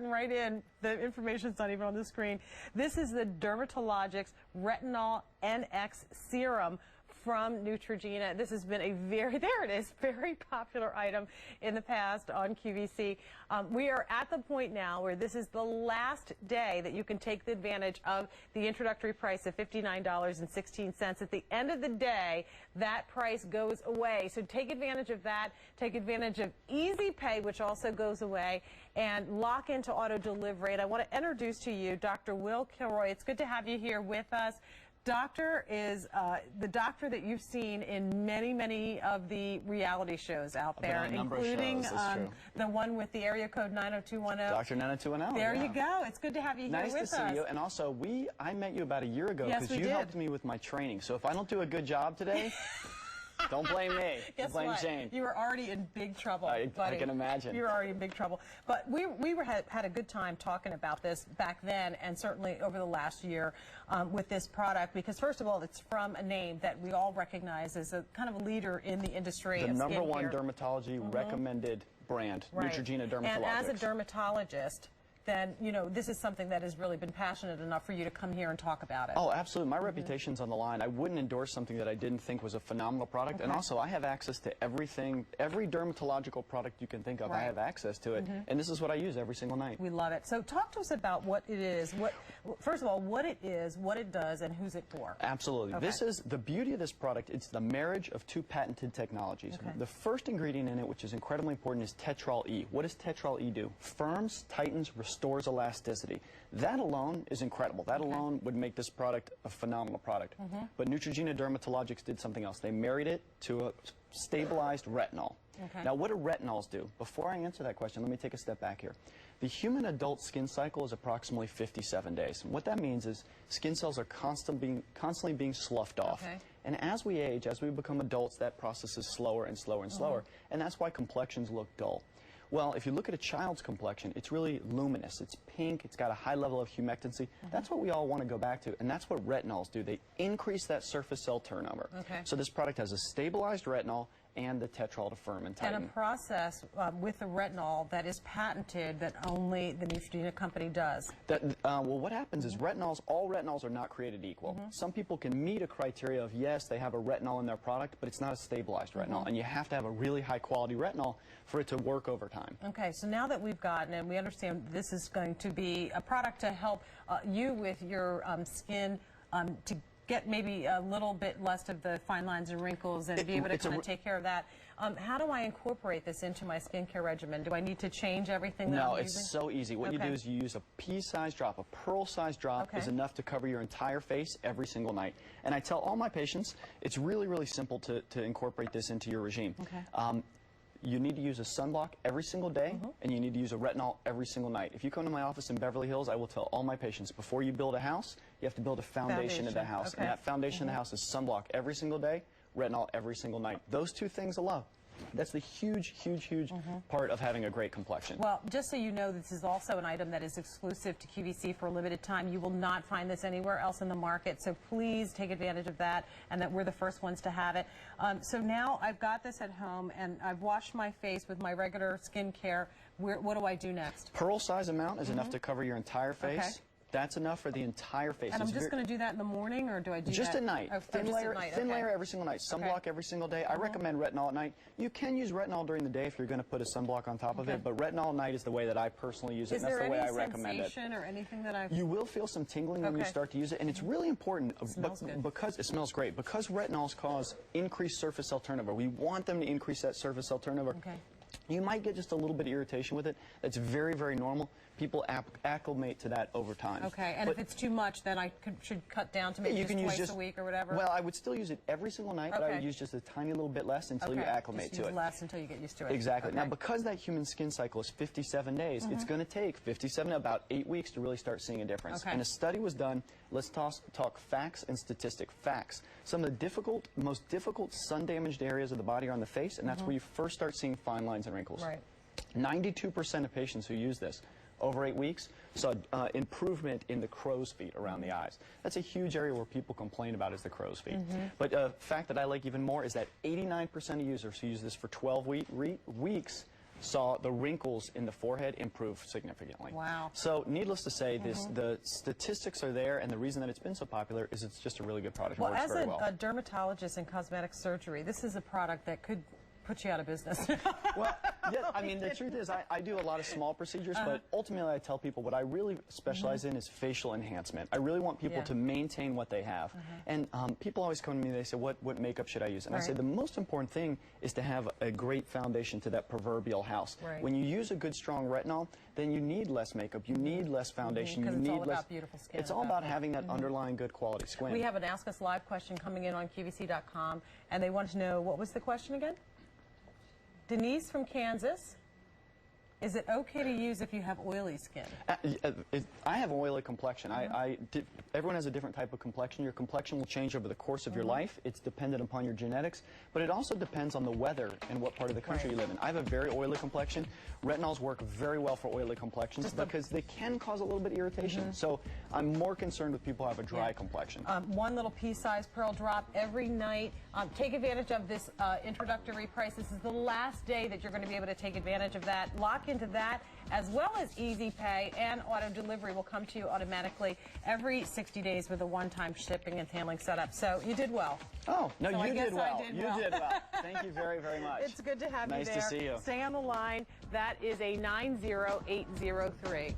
Right in. The information's not even on the screen. This is the Dermatologics Retinol NX Serum from Neutrogena. This has been a very popular item in the past on QVC. We are at the point now where this is the last day that you can take the advantage of the introductory price of $59.16. At the end of the day, that price goes away. So take advantage of that. Take advantage of Easy Pay, which also goes away, and lock into auto delivery. And I want to introduce to you Dr. Will Kilroy. It's good to have you here with us. Doctor is the doctor that you've seen in many of the reality shows out there, including the one with the area code 90210. Dr. 90210. There you go. It's good to have you here with us. Nice to see you. And also, I met you about a year ago because you helped me with my training. So if I don't do a good job today, don't blame me. Guess blame what? Shane. You were already in big trouble, I can imagine. You were already in big trouble. But we had a good time talking about this back then, and certainly over the last year with this product, because first of all, it's from a name that we all recognize as a kind of a leader in the industry. The number one dermatology recommended brand, Neutrogena Dermatologics. And as a dermatologist, then, you know, this is something that has really been passionate enough for you to come here and talk about it. Oh, absolutely. My reputation's on the line. I wouldn't endorse something that I didn't think was a phenomenal product. And also, I have access to everything, every dermatological product you can think of, I have access to it. And this is what I use every single night. We love it. So talk to us about what it is. First of all, what it is, what it does, and who's it for. Absolutely. This is the beauty of this product. It's the marriage of two patented technologies. The first ingredient in it, which is incredibly important, is Tetrol E. What does Tetrol E do? Firms, tightens, restores elasticity. That alone is incredible. That alone would make this product a phenomenal product. But Neutrogena Dermatologics did something else. They married it to a stabilized retinol. Now, what do retinols do? Before I answer that question, let me take a step back here. The human adult skin cycle is approximately 57 days. And what that means is skin cells are constantly being sloughed off. And as we age, as we become adults, that process is slower and slower and slower. And that's why complexions look dull. Well, if you look at a child's complexion, it's really luminous. It's pink. It's got a high level of humectancy. That's what we all want to go back to, and that's what retinols do. They increase that surface cell turnover. So this product has a stabilized retinol and the Tetrol to firm and tighten. And a process with the retinol that is patented that only the Neutrogena company does. Well, what happens is all retinols are not created equal. Some people can meet a criteria of, yes, they have a retinol in their product, but it's not a stabilized retinol. And you have to have a really high quality retinol for it to work over time. Okay, so now that we've gotten, and we understand this is going to be a product to help you with your skin to get maybe a little bit less of the fine lines and wrinkles and be able to kind of take care of that. How do I incorporate this into my skincare regimen? Do I need to change everything that I'm using? No, it's so easy. What you do is you use a pea-sized drop. A pearl-sized drop is enough to cover your entire face every single night. And I tell all my patients, it's really simple to incorporate this into your regime. You need to use a sunblock every single day, and you need to use a retinol every single night. If you come to my office in Beverly Hills, I will tell all my patients, before you build a house, you have to build a foundation of the house. And that foundation of the house is sunblock every single day, retinol every single night. Those two things alone. That's the huge part of having a great complexion. Well, just so you know, this is also an item that is exclusive to QVC for a limited time. You will not find this anywhere else in the market, so please take advantage of that, and that we're the first ones to have it. So now I've got this at home, and I've washed my face with my regular skincare. What do I do next? Pearl size amount is enough to cover your entire face. That's enough for the entire face. And I'm just going to do that in the morning, or do I do just that? At night. Thin layer every single night. Sunblock every single day. I recommend retinol at night. You can use retinol during the day if you're going to put a sunblock on top of it, but retinol at night is the way that I personally use it, and that's the way I recommend it. Is there any sensation or anything that I've... You will feel some tingling when you start to use it, and it's really important because it smells great. Because retinols cause increased surface cell turnover. We want them to increase that surface cell turnover. You might get just a little bit of irritation with it. That's very normal. People acclimate to that over time. And if it's too much, then I should cut down to maybe twice a week or whatever? Well, I would still use it every single night, but I would use just a tiny little bit less until you acclimate to it. Less until you get used to it. Exactly. Now, because that human skin cycle is 57 days, it's going to take about 8 weeks to really start seeing a difference. And a study was done. Let's talk facts and statistics. Facts. Some of the most difficult sun-damaged areas of the body are on the face, and that's where you first start seeing fine lines and wrinkles. 92% of patients who use this over 8 weeks saw improvement in the crow's feet around the eyes. That's a huge area where people complain about, is the crow's feet. But a fact that I like even more is that 89% of users who use this for 12 weeks saw the wrinkles in the forehead improve significantly. Wow. So needless to say, the statistics are there, and the reason that it's been so popular is it's just a really good product. Well, and works as very well. a dermatologist in cosmetic surgery, this is a product that could put you out of business. Well, yeah, I mean, the truth is I do a lot of small procedures, but ultimately I tell people what I really specialize in is facial enhancement. I really want people to maintain what they have. And people always come to me, they say, what makeup should I use? And I say the most important thing is to have a great foundation to that proverbial house. When you use a good, strong retinol, then you need less makeup, you need less foundation, you need all less... about beautiful skin. It's all about having that underlying good quality skin. We have an Ask Us Live question coming in on QVC.com, and they want to know, what was the question again? Denise from Kansas, is it okay to use if you have oily skin? I have an oily complexion. Everyone has a different type of complexion. Your complexion will change over the course of your life. It's dependent upon your genetics, but it also depends on the weather and what part of the country you live in. I have a very oily complexion. Retinols work very well for oily complexions because they can cause a little bit of irritation. So I'm more concerned with people who have a dry complexion. One little pea-sized pearl drop every night. Take advantage of this introductory price. This is the last day that you're going to be able to take advantage of that. Lock into that, as well as easy pay, and auto delivery will come to you automatically every 60 days with a one-time shipping and handling setup. So you did well. Oh, no, so you did well. You did well. Thank you very, very much. It's good to have you there. Nice to see you. Stay on the line. That is a 90803.